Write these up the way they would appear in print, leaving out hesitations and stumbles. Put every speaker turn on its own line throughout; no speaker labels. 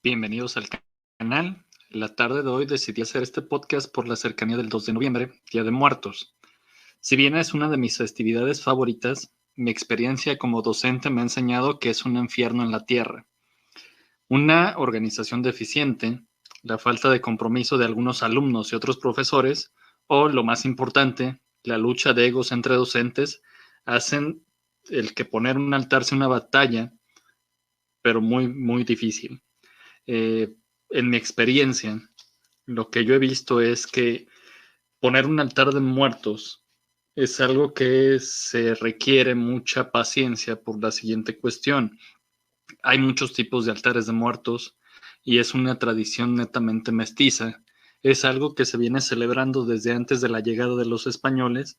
Bienvenidos al canal. La tarde de hoy decidí hacer este podcast por la cercanía del 2 de noviembre, Día de Muertos. Si bien es una de mis festividades favoritas, mi experiencia como docente me ha enseñado que es un infierno en la tierra. Una organización deficiente, la falta de compromiso de algunos alumnos y otros profesores, o lo más importante, la lucha de egos entre docentes, hacen el que poner un altar sea una batalla, pero muy, muy difícil. En mi experiencia, lo que yo he visto es que poner un altar de muertos es algo que se requiere mucha paciencia por la siguiente cuestión. Hay muchos tipos de altares de muertos y es una tradición netamente mestiza. Es algo que se viene celebrando desde antes de la llegada de los españoles,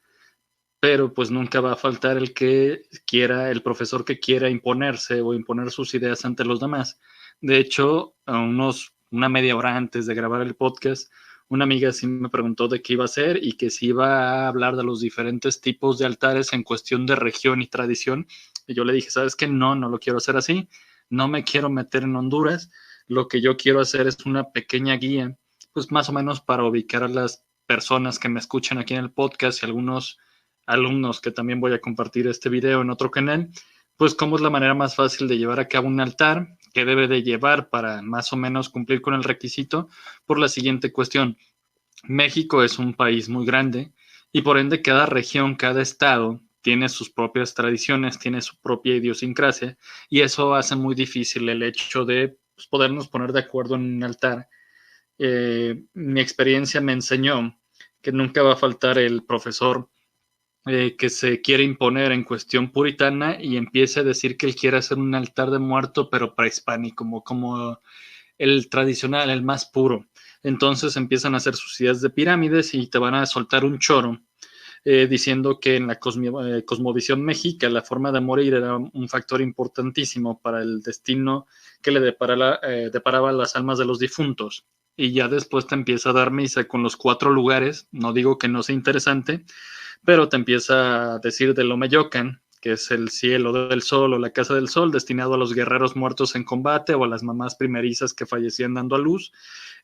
pero pues nunca va a faltar el que quiera, el profesor que quiera imponerse o imponer sus ideas ante los demás. De hecho, una media hora antes de grabar el podcast, una amiga sí me preguntó de qué iba a hacer y que si iba a hablar de los diferentes tipos de altares en cuestión de región y tradición. Y yo le dije, ¿sabes qué? No lo quiero hacer así. No me quiero meter en Honduras. Lo que yo quiero hacer es una pequeña guía, pues más o menos para ubicar a las personas que me escuchan aquí en el podcast y algunos alumnos que también voy a compartir este video en otro canal, pues cómo es la manera más fácil de llevar a cabo un altar, que debe de llevar para más o menos cumplir con el requisito por la siguiente cuestión. México es un país muy grande y por ende cada región, cada estado tiene sus propias tradiciones, tiene su propia idiosincrasia y eso hace muy difícil el hecho de pues, podernos poner de acuerdo en un altar. Mi experiencia me enseñó que nunca va a faltar el profesor que se quiere imponer en cuestión puritana y empiece a decir que él quiere hacer un altar de muerto, pero prehispánico, como el tradicional, el más puro. Entonces empiezan a hacer sus ideas de pirámides y te van a soltar un choro diciendo que en la cosmovisión mexica la forma de morir era un factor importantísimo para el destino que le deparaba las almas de los difuntos. Y ya después te empieza a dar misa con los 4 lugares, no digo que no sea interesante, pero te empieza a decir del Omeyocan, que es el cielo del sol o la casa del sol, destinado a los guerreros muertos en combate o a las mamás primerizas que fallecían dando a luz.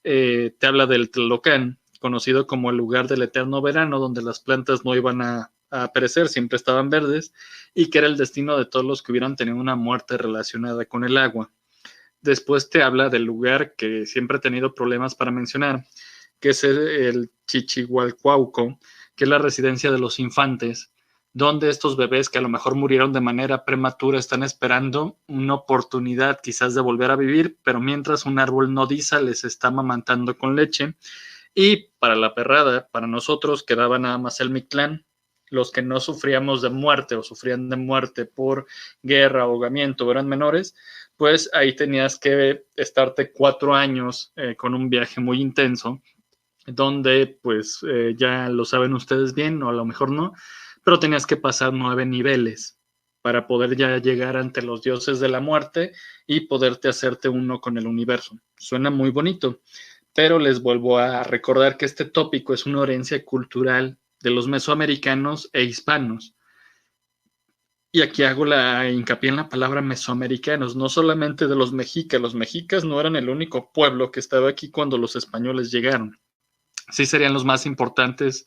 Te habla del Tlalocan, conocido como el lugar del eterno verano, donde las plantas no iban a perecer, siempre estaban verdes, y que era el destino de todos los que hubieran tenido una muerte relacionada con el agua. Después te habla del lugar que siempre he tenido problemas para mencionar, que es el Chichihualcuauco, que es la residencia de los infantes, donde estos bebés que a lo mejor murieron de manera prematura están esperando una oportunidad quizás de volver a vivir, pero mientras un árbol nodiza les está amamantando con leche. Y para la perrada, para nosotros quedaba nada más el Mictlán. Los que no sufríamos de muerte o sufrían de muerte por guerra, ahogamiento o eran menores, pues ahí tenías que estarte 4 años con un viaje muy intenso donde pues ya lo saben ustedes bien o a lo mejor no, pero tenías que pasar 9 niveles para poder ya llegar ante los dioses de la muerte y poderte hacerte uno con el universo. Suena muy bonito, pero les vuelvo a recordar que este tópico es una herencia cultural de los mesoamericanos e hispanos. Y aquí hago la hincapié en la palabra mesoamericanos, no solamente de los mexicas. Los mexicas no eran el único pueblo que estaba aquí cuando los españoles llegaron. Sí serían los más importantes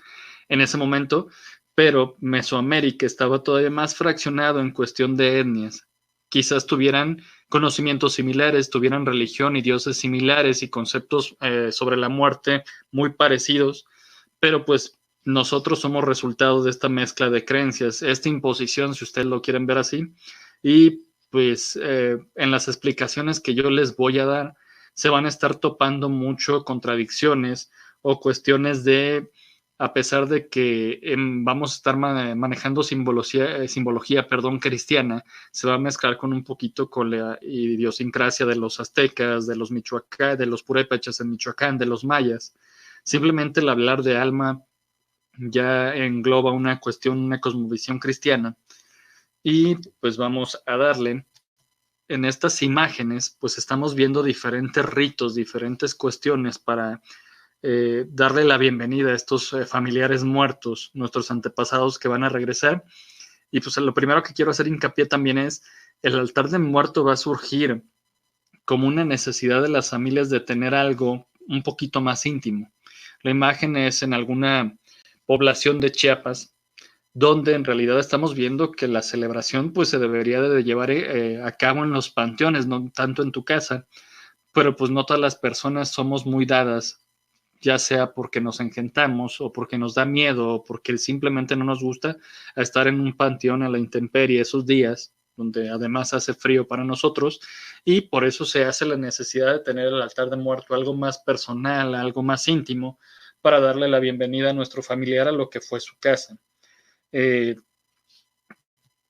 en ese momento, pero Mesoamérica estaba todavía más fraccionado en cuestión de etnias. Quizás tuvieran conocimientos similares, tuvieran religión y dioses similares y conceptos sobre la muerte muy parecidos, pero pues nosotros somos resultado de esta mezcla de creencias, esta imposición, si ustedes lo quieren ver así, y pues en las explicaciones que yo les voy a dar se van a estar topando mucho contradicciones o cuestiones de, a pesar de que vamos a estar manejando simbología cristiana, se va a mezclar con un poquito con la idiosincrasia de los aztecas, de los michoacán, de los purépechas en Michoacán, de los mayas. Simplemente el hablar de alma ya engloba una cuestión, una cosmovisión cristiana. Y pues vamos a darle en estas imágenes, pues estamos viendo diferentes ritos, diferentes cuestiones para darle la bienvenida a estos familiares muertos, nuestros antepasados que van a regresar. Y pues lo primero que quiero hacer hincapié también es, el altar de muerto va a surgir como una necesidad de las familias de tener algo un poquito más íntimo. La imagen es en alguna población de Chiapas, donde en realidad estamos viendo que la celebración pues se debería de llevar a cabo en los panteones, no tanto en tu casa, pero pues no todas las personas somos muy dadas, ya sea porque nos engentamos o porque nos da miedo o porque simplemente no nos gusta a estar en un panteón a la intemperie esos días, donde además hace frío para nosotros, y por eso se hace la necesidad de tener el altar de muerto algo más personal, algo más íntimo, para darle la bienvenida a nuestro familiar a lo que fue su casa.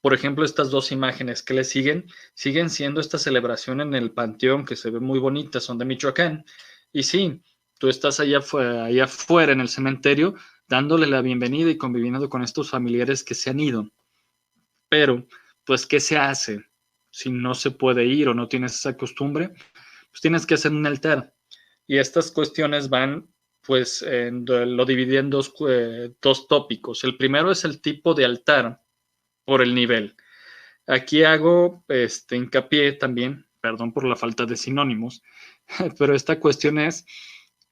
Por ejemplo, estas dos imágenes que le siguen siendo esta celebración en el panteón que se ve muy bonita, son de Michoacán. Y sí, tú estás allá afuera en el cementerio dándole la bienvenida y conviviendo con estos familiares que se han ido. Pero, pues, ¿qué se hace? Si no se puede ir o no tienes esa costumbre, pues tienes que hacer un altar. Y estas cuestiones van, pues, lo dividí en dos tópicos. El primero es el tipo de altar por el nivel. Aquí hago hincapié también, perdón por la falta de sinónimos, pero esta cuestión es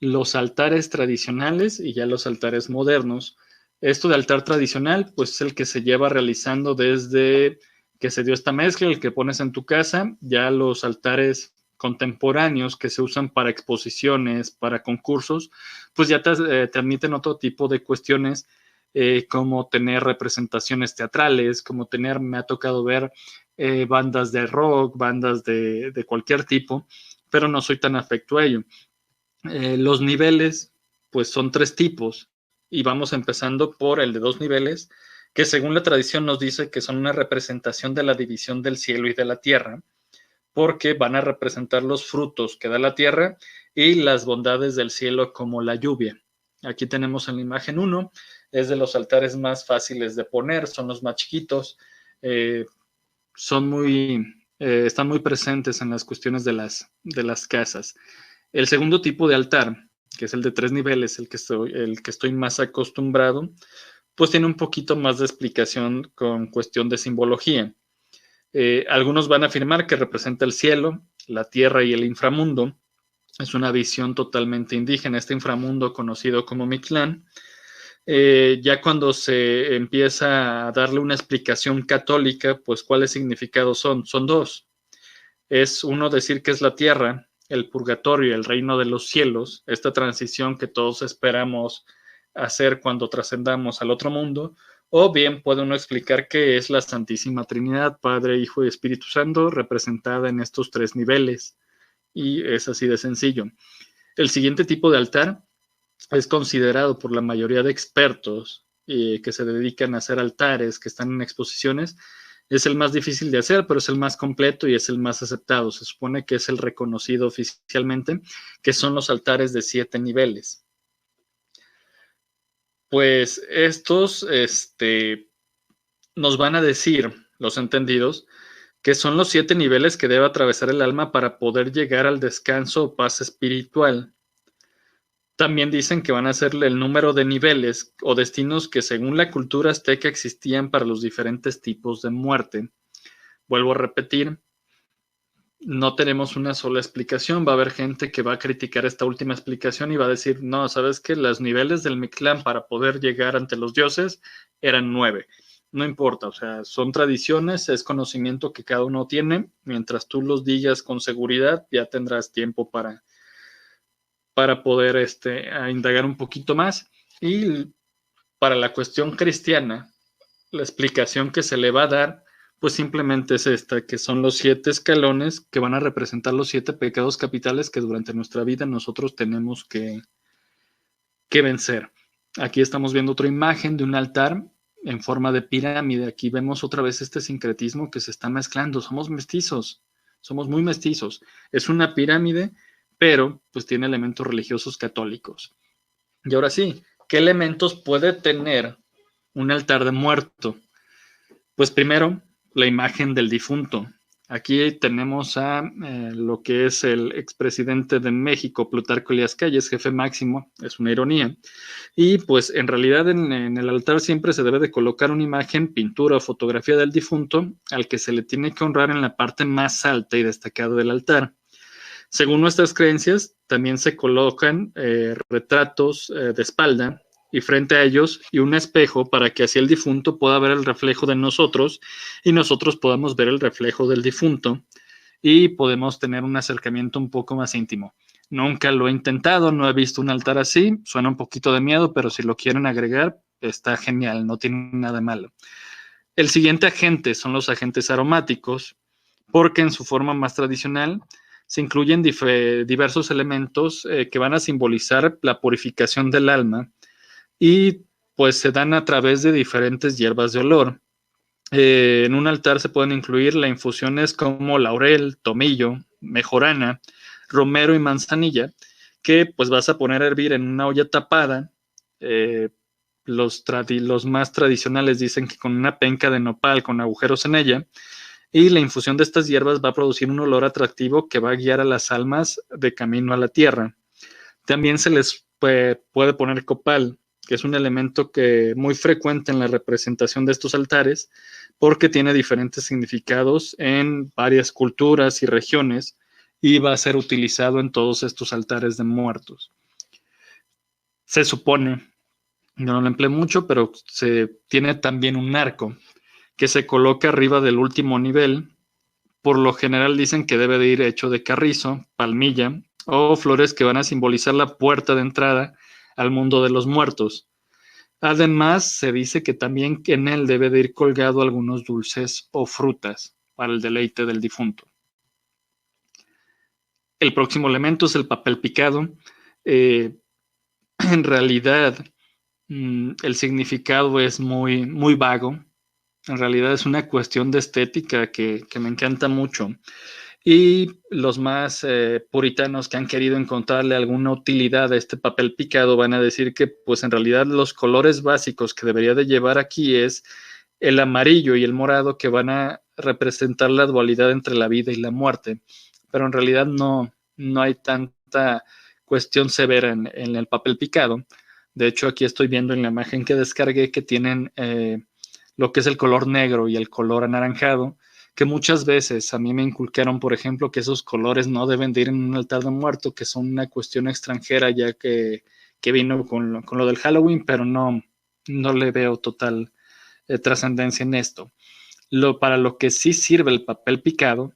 los altares tradicionales y ya los altares modernos. Esto de altar tradicional, pues es el que se lleva realizando desde que se dio esta mezcla, el que pones en tu casa. Ya los altares contemporáneos que se usan para exposiciones, para concursos, pues ya te admiten otro tipo de cuestiones, como tener representaciones teatrales, como me ha tocado ver bandas de rock, bandas de cualquier tipo, pero no soy tan afecto a ello. Los niveles, pues son 3 tipos, y vamos empezando por el de 2 niveles, que según la tradición nos dice que son una representación de la división del cielo y de la tierra, porque van a representar los frutos que da la tierra y las bondades del cielo como la lluvia. Aquí tenemos en la imagen 1, es de los altares más fáciles de poner, son los más chiquitos, están muy presentes en las cuestiones de las casas. El segundo tipo de altar, que es el de 3 niveles, el que estoy más acostumbrado, pues tiene un poquito más de explicación con cuestión de simbología. Algunos van a afirmar que representa el cielo, la tierra y el inframundo. Es una visión totalmente indígena, este inframundo conocido como Mictlán. Ya cuando se empieza a darle una explicación católica, pues ¿cuáles significados son? Son 2. Es uno decir que es la tierra, el purgatorio, el reino de los cielos, esta transición que todos esperamos hacer cuando trascendamos al otro mundo, o bien puede uno explicar que es la Santísima Trinidad, Padre, Hijo y Espíritu Santo, representada en estos 3 niveles, y es así de sencillo. El siguiente tipo de altar es considerado por la mayoría de expertos que se dedican a hacer altares, que están en exposiciones. Es el más difícil de hacer, pero es el más completo y es el más aceptado. Se supone que es el reconocido oficialmente, que son los altares de 7 niveles. Pues estos nos van a decir, los entendidos, que son los 7 niveles que debe atravesar el alma para poder llegar al descanso o paz espiritual. También dicen que van a ser el número de niveles o destinos que según la cultura azteca existían para los diferentes tipos de muerte. Vuelvo a repetir, no tenemos una sola explicación. Va a haber gente que va a criticar esta última explicación y va a decir, no, ¿sabes qué? Los niveles del Mictlán para poder llegar ante los dioses eran 9. No importa, o sea, son tradiciones, es conocimiento que cada uno tiene. Mientras tú los digas con seguridad, ya tendrás tiempo para poder indagar un poquito más. Y para la cuestión cristiana, la explicación que se le va a dar, pues simplemente es esta, que son los 7 escalones que van a representar los 7 pecados capitales que durante nuestra vida nosotros tenemos que vencer. Aquí estamos viendo otra imagen de un altar en forma de pirámide. Aquí vemos otra vez este sincretismo que se está mezclando. Somos mestizos, somos muy mestizos. Es una pirámide, pero pues tiene elementos religiosos católicos. Y ahora sí, ¿qué elementos puede tener un altar de muerto? Pues primero, la imagen del difunto. Aquí tenemos a lo que es el expresidente de México, Plutarco Elías Calles, jefe máximo, es una ironía. Y pues en realidad en el altar siempre se debe de colocar una imagen, pintura o fotografía del difunto al que se le tiene que honrar en la parte más alta y destacada del altar. Según nuestras creencias, también se colocan retratos de espalda y frente a ellos y un espejo para que así el difunto pueda ver el reflejo de nosotros y nosotros podamos ver el reflejo del difunto y podemos tener un acercamiento un poco más íntimo. Nunca lo he intentado, no he visto un altar así, suena un poquito de miedo, pero si lo quieren agregar, está genial, no tiene nada de malo. El siguiente agente son los agentes aromáticos, porque en su forma más tradicional se incluyen diversos elementos que van a simbolizar la purificación del alma y pues se dan a través de diferentes hierbas de olor. En un altar se pueden incluir las infusiones como laurel, tomillo, mejorana, romero y manzanilla, que pues vas a poner a hervir en una olla tapada. Eh, los más tradicionales dicen que con una penca de nopal con agujeros en ella, y la infusión de estas hierbas va a producir un olor atractivo que va a guiar a las almas de camino a la tierra. También se les puede poner copal, que es un elemento que muy frecuente en la representación de estos altares, porque tiene diferentes significados en varias culturas y regiones y va a ser utilizado en todos estos altares de muertos. Se supone, yo no lo empleé mucho, pero se tiene también un arco que se coloca arriba del último nivel. Por lo general dicen que debe de ir hecho de carrizo, palmilla o flores que van a simbolizar la puerta de entrada al mundo de los muertos. Además, se dice que también en él debe de ir colgado algunos dulces o frutas para el deleite del difunto. El próximo elemento es el papel picado. En realidad, el significado es muy, muy vago. En realidad es una cuestión de estética que me encanta mucho. Y los más puritanos que han querido encontrarle alguna utilidad a este papel picado van a decir que pues en realidad los colores básicos que debería de llevar aquí es el amarillo y el morado, que van a representar la dualidad entre la vida y la muerte. Pero en realidad no hay tanta cuestión severa en el papel picado. De hecho, aquí estoy viendo en la imagen que descargué que tienen lo que es el color negro y el color anaranjado, que muchas veces a mí me inculcaron, por ejemplo, que esos colores no deben de ir en un altar de muerto, que son una cuestión extranjera ya que vino con lo del Halloween, pero no le veo total trascendencia en esto. Para lo que sí sirve el papel picado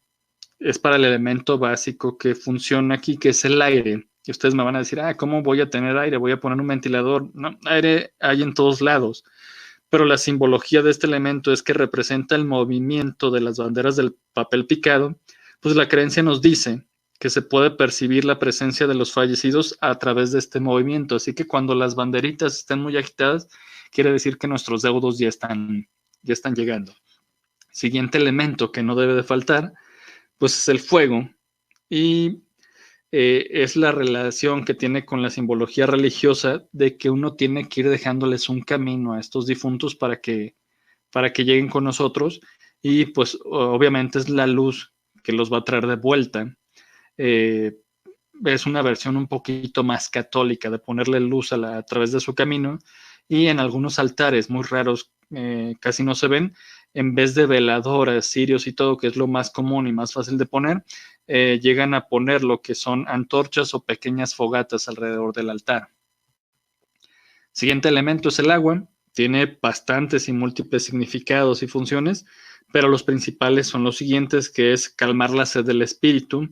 es para el elemento básico que funciona aquí, que es el aire. Y ustedes me van a decir, ¿cómo voy a tener aire? Voy a poner un ventilador. No, aire hay en todos lados. Pero la simbología de este elemento es que representa el movimiento de las banderas del papel picado, pues la creencia nos dice que se puede percibir la presencia de los fallecidos a través de este movimiento. Así que cuando las banderitas estén muy agitadas, quiere decir que nuestros deudos ya están llegando. Siguiente elemento que no debe de faltar, pues es el fuego. Y es la relación que tiene con la simbología religiosa de que uno tiene que ir dejándoles un camino a estos difuntos para que lleguen con nosotros, y pues obviamente es la luz que los va a traer de vuelta. Es una versión un poquito más católica de ponerle luz a través de su camino, y en algunos altares muy raros casi no se ven, en vez de veladoras, cirios y todo, que es lo más común y más fácil de poner, llegan a poner lo que son antorchas o pequeñas fogatas alrededor del altar. Siguiente elemento es el agua. Tiene bastantes y múltiples significados y funciones, pero los principales son los siguientes, que es calmar la sed del espíritu.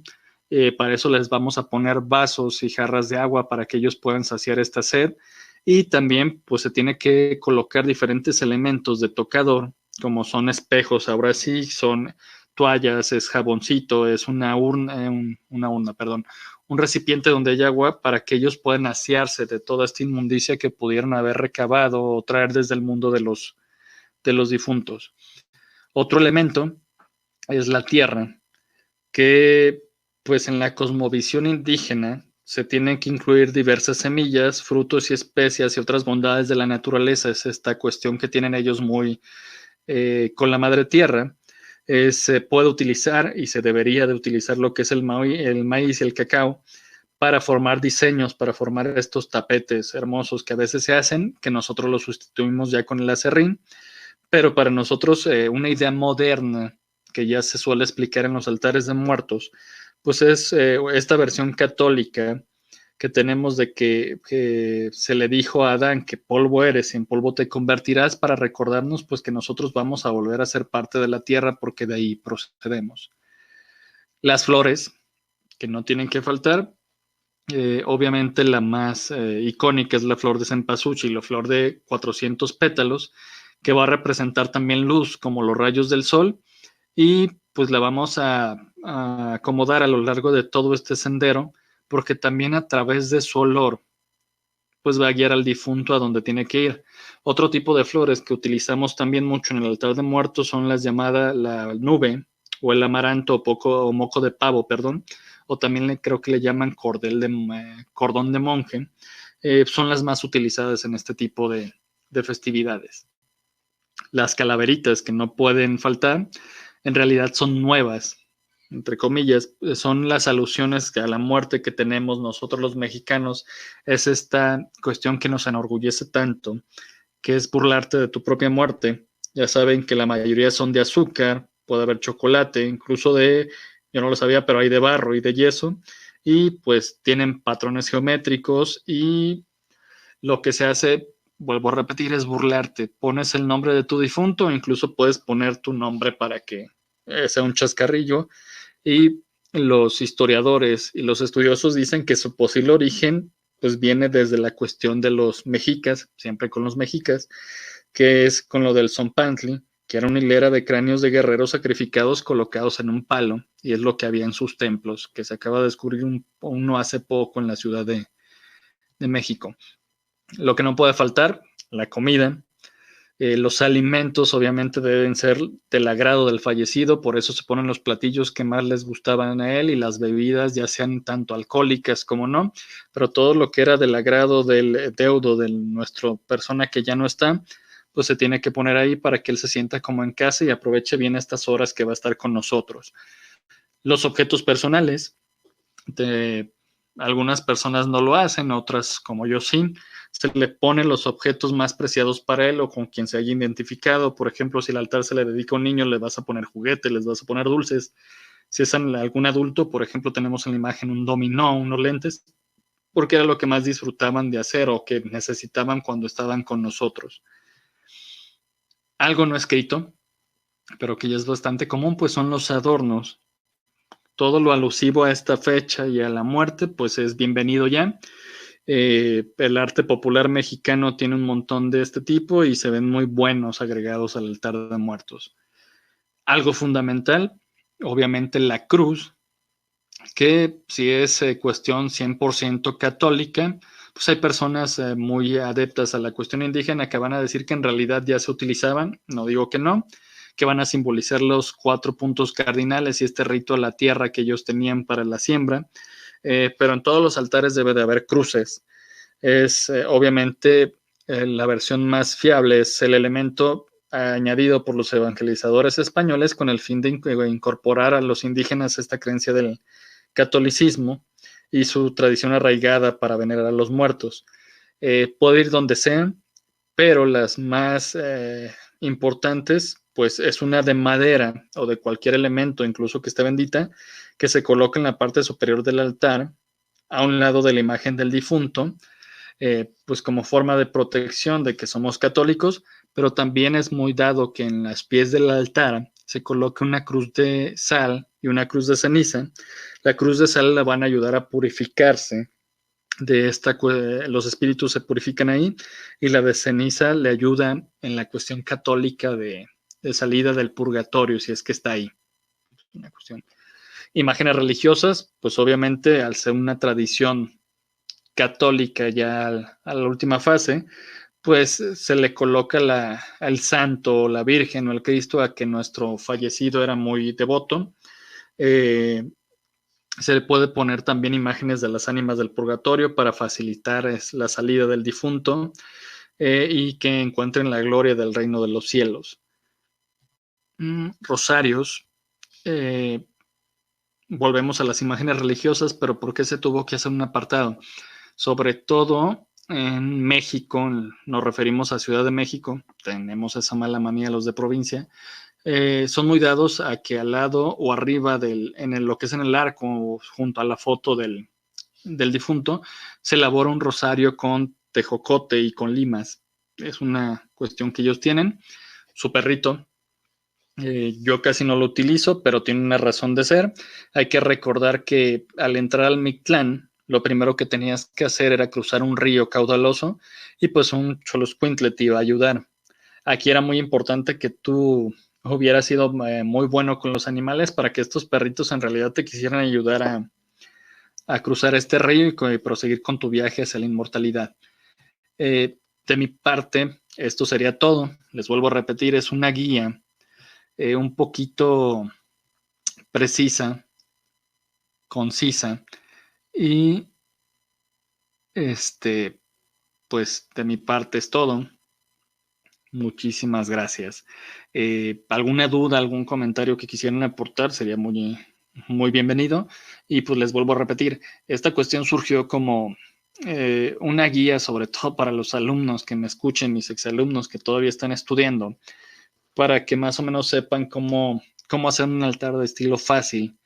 Para eso les vamos a poner vasos y jarras de agua para que ellos puedan saciar esta sed. Y también pues se tiene que colocar diferentes elementos de tocador, como son espejos, ahora sí, son toallas, es jaboncito, es un recipiente donde hay agua para que ellos puedan asearse de toda esta inmundicia que pudieron haber recabado o traer desde el mundo de los difuntos. Otro elemento es la tierra, que pues en la cosmovisión indígena se tienen que incluir diversas semillas, frutos y especias y otras bondades de la naturaleza. Es esta cuestión que tienen ellos muy con la madre tierra. Se puede utilizar y se debería de utilizar lo que es el maíz y el cacao para formar diseños, para formar estos tapetes hermosos que a veces se hacen, que nosotros los sustituimos ya con el aserrín, pero para nosotros una idea moderna que ya se suele explicar en los altares de muertos, pues es esta versión católica que tenemos de que se le dijo a Adán que polvo eres y en polvo te convertirás, para recordarnos pues que nosotros vamos a volver a ser parte de la tierra porque de ahí procedemos. Las flores, que no tienen que faltar, obviamente la más icónica es la flor de cempasúchil, la flor de 400 pétalos, que va a representar también luz como los rayos del sol, y pues la vamos a acomodar a lo largo de todo este sendero, porque también a través de su olor pues va a guiar al difunto a donde tiene que ir. Otro tipo de flores que utilizamos también mucho en el altar de muertos son las llamadas la nube o el amaranto o moco de pavo, perdón, o también creo que le llaman cordón de monje. Son las más utilizadas en este tipo de festividades. Las calaveritas que no pueden faltar, en realidad son nuevas, entre comillas, son las alusiones a la muerte que tenemos nosotros los mexicanos. Es esta cuestión que nos enorgullece tanto, que es burlarte de tu propia muerte. Ya saben que la mayoría son de azúcar, puede haber chocolate, incluso yo no lo sabía, pero hay de barro y de yeso, y pues tienen patrones geométricos, y lo que se hace, vuelvo a repetir, es burlarte. Pones el nombre de tu difunto, incluso puedes poner tu nombre para que sea un chascarrillo, y los historiadores y los estudiosos dicen que su posible origen pues viene desde la cuestión de los mexicas, siempre con los mexicas, que es con lo del Zompantli, que era una hilera de cráneos de guerreros sacrificados colocados en un palo, y es lo que había en sus templos, que se acaba de descubrir uno hace poco en la Ciudad de México. Lo que no puede faltar, la comida. Los alimentos obviamente deben ser del agrado del fallecido, por eso se ponen los platillos que más les gustaban a él, y las bebidas, ya sean tanto alcohólicas como no, pero todo lo que era del agrado del deudo de nuestra persona que ya no está, pues se tiene que poner ahí para que él se sienta como en casa y aproveche bien estas horas que va a estar con nosotros. Los objetos personales, algunas personas no lo hacen, otras como yo sí. Se le ponen los objetos más preciados para él o con quien se haya identificado. Por ejemplo, si el altar se le dedica a un niño, le vas a poner juguetes, les vas a poner dulces. Si es algún adulto, por ejemplo, tenemos en la imagen un dominó, unos lentes, porque era lo que más disfrutaban de hacer o que necesitaban cuando estaban con nosotros. Algo no escrito, pero que ya es bastante común, pues son los adornos. Todo lo alusivo a esta fecha y a la muerte, pues es bienvenido ya. El arte popular mexicano tiene un montón de este tipo y se ven muy buenos agregados al altar de muertos. Algo fundamental, obviamente la cruz, que si es cuestión 100% católica, pues hay personas muy adeptas a la cuestión indígena que van a decir que en realidad ya se utilizaban, no digo que no, que van a simbolizar los 4 puntos cardinales y este rito a la tierra que ellos tenían para la siembra, pero en todos los altares debe de haber cruces. Es obviamente la versión más fiable, es el elemento añadido por los evangelizadores españoles con el fin de incorporar a los indígenas esta creencia del catolicismo y su tradición arraigada para venerar a los muertos. Puede ir donde sea, pero las más importantes, pues es una de madera o de cualquier elemento, incluso que esté bendita, que se coloca en la parte superior del altar, a un lado de la imagen del difunto, pues como forma de protección de que somos católicos, pero también es muy dado que en los pies del altar se coloque una cruz de sal y una cruz de ceniza. La cruz de sal la van a ayudar a purificarse de los espíritus se purifican ahí, y la de ceniza le ayuda en la cuestión católica de salida del purgatorio, si es que está ahí. Una cuestión. Imágenes religiosas, pues obviamente al ser una tradición católica ya a la última fase, pues se le coloca al santo o la virgen o el Cristo a que nuestro fallecido era muy devoto. Se le puede poner también imágenes de las ánimas del purgatorio para facilitar la salida del difunto y que encuentren la gloria del reino de los cielos. Rosarios. Volvemos a las imágenes religiosas, pero ¿por qué se tuvo que hacer un apartado? Sobre todo en México, nos referimos a Ciudad de México, tenemos esa mala manía los de provincia, son muy dados a que al lado o arriba lo que es en el arco, junto a la foto del difunto, se elabora un rosario con tejocote y con limas. Es una cuestión que ellos tienen. Su perrito, yo casi no lo utilizo, pero tiene una razón de ser. Hay que recordar que al entrar al Mictlán, lo primero que tenías que hacer era cruzar un río caudaloso y pues un Xoloscuintle te iba a ayudar. Aquí era muy importante que tú hubieras sido muy bueno con los animales para que estos perritos en realidad te quisieran ayudar a cruzar este río y proseguir con tu viaje hacia la inmortalidad. De mi parte, esto sería todo. Les vuelvo a repetir, es una guía un poquito precisa, concisa y pues de mi parte es todo. Muchísimas gracias. ¿Alguna duda, algún comentario que quisieran aportar? Sería muy, muy bienvenido. Y pues les vuelvo a repetir, esta cuestión surgió como una guía, sobre todo para los alumnos que me escuchen, mis exalumnos que todavía están estudiando, para que más o menos sepan cómo hacer un altar de estilo fácil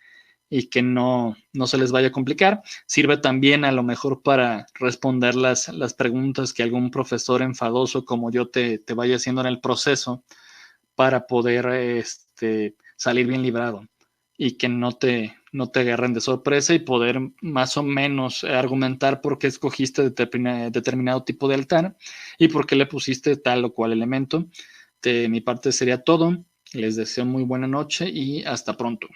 y que no se les vaya a complicar. Sirve también a lo mejor para responder las preguntas que algún profesor enfadoso como yo te vaya haciendo en el proceso para poder salir bien librado y que no te agarren de sorpresa y poder más o menos argumentar por qué escogiste determinado tipo de altar y por qué le pusiste tal o cual elemento. De mi parte sería todo. Les deseo muy buena noche y hasta pronto.